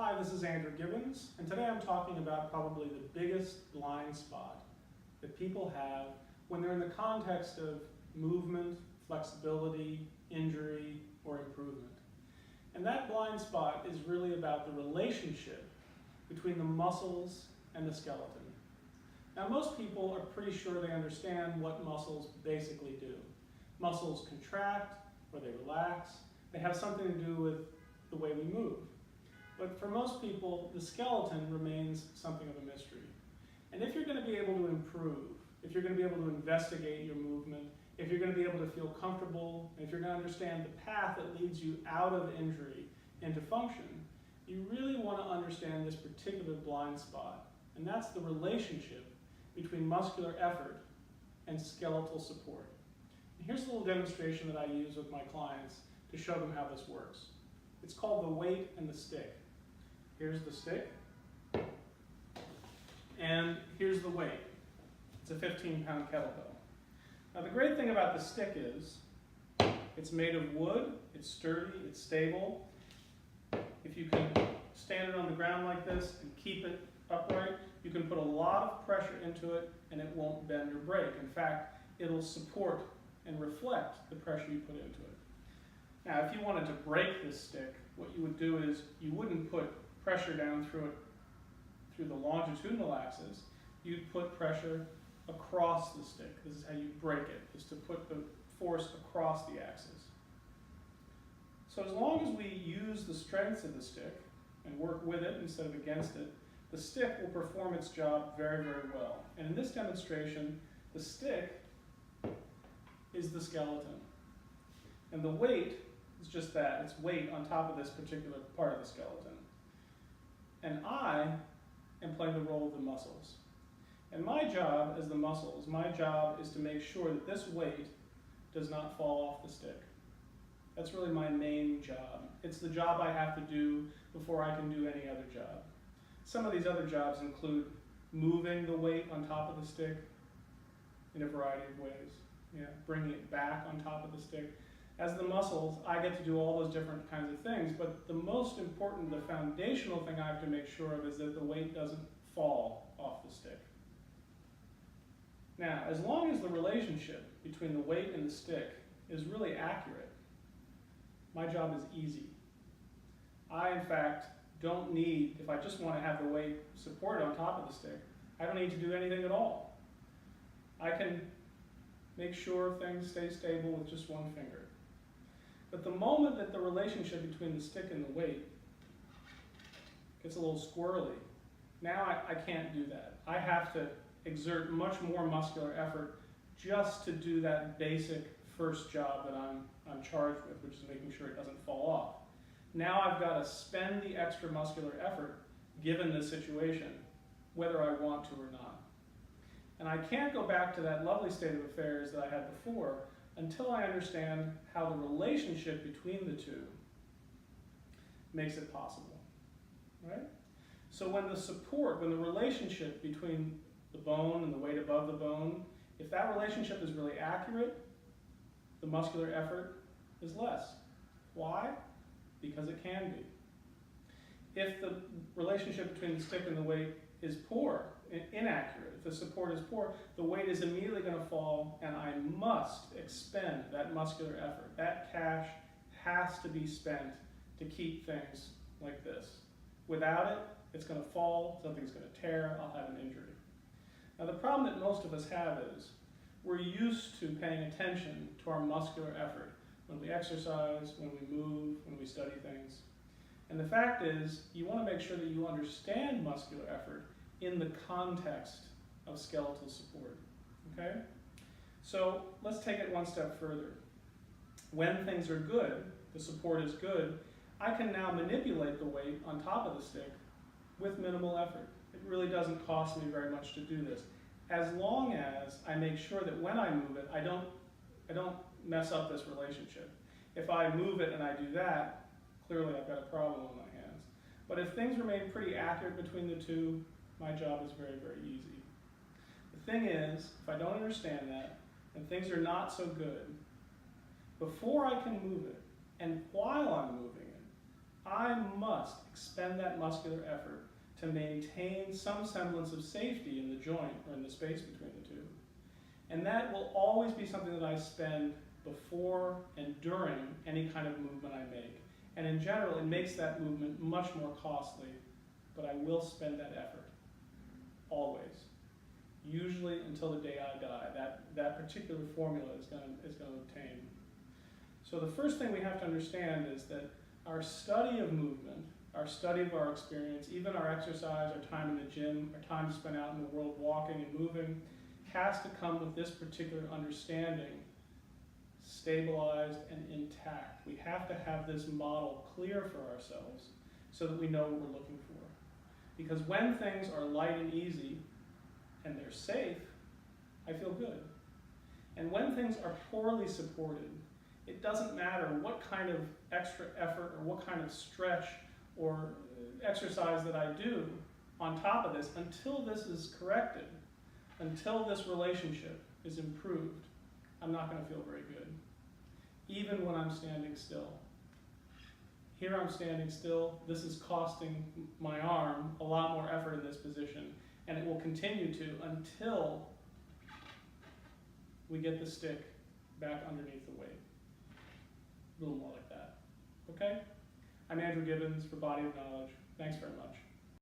Hi, this is Andrew Gibbons, and today I'm talking about probably the biggest blind spot that people have when they're in the context of movement, flexibility, injury, or improvement. And that blind spot is really about the relationship between the muscles and the skeleton. Now, most people are pretty sure they understand what muscles basically do. Muscles contract or they relax. They have something to do with the way we move. But for most people, the skeleton remains something of a mystery. And if you're going to be able to improve, if you're going to be able to investigate your movement, if you're going to be able to feel comfortable, and if you're going to understand the path that leads you out of injury into function, you really want to understand this particular blind spot. And that's the relationship between muscular effort and skeletal support. And here's a little demonstration that I use with my clients to show them how this works. It's called the weight and the stick. Here's the stick, and here's the weight. It's a 15-pound kettlebell. Now the great thing about the stick is it's made of wood, it's sturdy, it's stable. If you can stand it on the ground like this and keep it upright, you can put a lot of pressure into it and it won't bend or break. In fact, it'll support and reflect the pressure you put into it. Now, if you wanted to break this stick, what you would do is you wouldn't put pressure down through it through the longitudinal axis. You'd put pressure across the stick. This is how you break it, is to put the force across the axis. So as long as we use the strengths of the stick and work with it instead of against it, the stick will perform its job very, very well. And in this demonstration, the stick is the skeleton. And the weight is just that, it's weight on top of this particular part of the skeleton. And I am playing the role of the muscles. And my job as the muscles, my job is to make sure that this weight does not fall off the stick. That's really my main job. It's the job I have to do before I can do any other job. Some of these other jobs include moving the weight on top of the stick in a variety of ways. Bringing it back on top of the stick. As the muscles, I get to do all those different kinds of things, but the most important, the foundational thing I have to make sure of is that the weight doesn't fall off the stick. Now, as long as the relationship between the weight and the stick is really accurate, my job is easy. I, in fact, don't need, if I just want to have the weight supported on top of the stick, I don't need to do anything at all. I can make sure things stay stable with just one finger. But the moment that the relationship between the stick and the weight gets a little squirrely, now I can't do that. I have to exert much more muscular effort just to do that basic first job that I'm charged with, which is making sure it doesn't fall off. Now I've got to spend the extra muscular effort given the situation, whether I want to or not. And I can't go back to that lovely state of affairs that I had before until I understand how the relationship between the two makes it possible, right? So when the relationship between the bone and the weight above the bone, if that relationship is really accurate, the muscular effort is less. Why? Because it can be. If the relationship between the stick and the weight is poor, inaccurate, if the support is poor, the weight is immediately going to fall, and I must expend that muscular effort. That cash has to be spent to keep things like this. Without it, it's going to fall, something's going to tear, I'll have an injury. Now the problem that most of us have is we're used to paying attention to our muscular effort when we exercise, when we move, when we study things. And the fact is, you want to make sure that you understand muscular effort in the context of skeletal support, okay? So let's take it one step further. When things are good, the support is good, I can now manipulate the weight on top of the stick with minimal effort. It really doesn't cost me very much to do this, as long as I make sure that when I move it, I don't mess up this relationship. If I move it and I do that, clearly I've got a problem on my hands. But if things remain pretty accurate between the two, my job is very, very easy. The thing is, if I don't understand that, and things are not so good, before I can move it, and while I'm moving it, I must expend that muscular effort to maintain some semblance of safety in the joint or in the space between the two. And that will always be something that I spend before and during any kind of movement I make. And in general, it makes that movement much more costly, but I will spend that effort, always. Usually until the day I die, that particular formula is going to obtain. So the first thing we have to understand is that our study of movement, our study of our experience, even our exercise, our time in the gym, our time spent out in the world walking and moving, has to come with this particular understanding, stabilized and intact. We have to have this model clear for ourselves so that we know what we're looking for. Because when things are light and easy and they're safe, I feel good. And when things are poorly supported, it doesn't matter what kind of extra effort or what kind of stretch or exercise that I do on top of this, until this is corrected, until this relationship is improved, I'm not going to feel very good, even when I'm standing still. Here I'm standing still. This is costing my arm a lot more effort in this position, and it will continue to until we get the stick back underneath the weight. A little more like that. Okay? I'm Andrew Gibbons for Body of Knowledge. Thanks very much.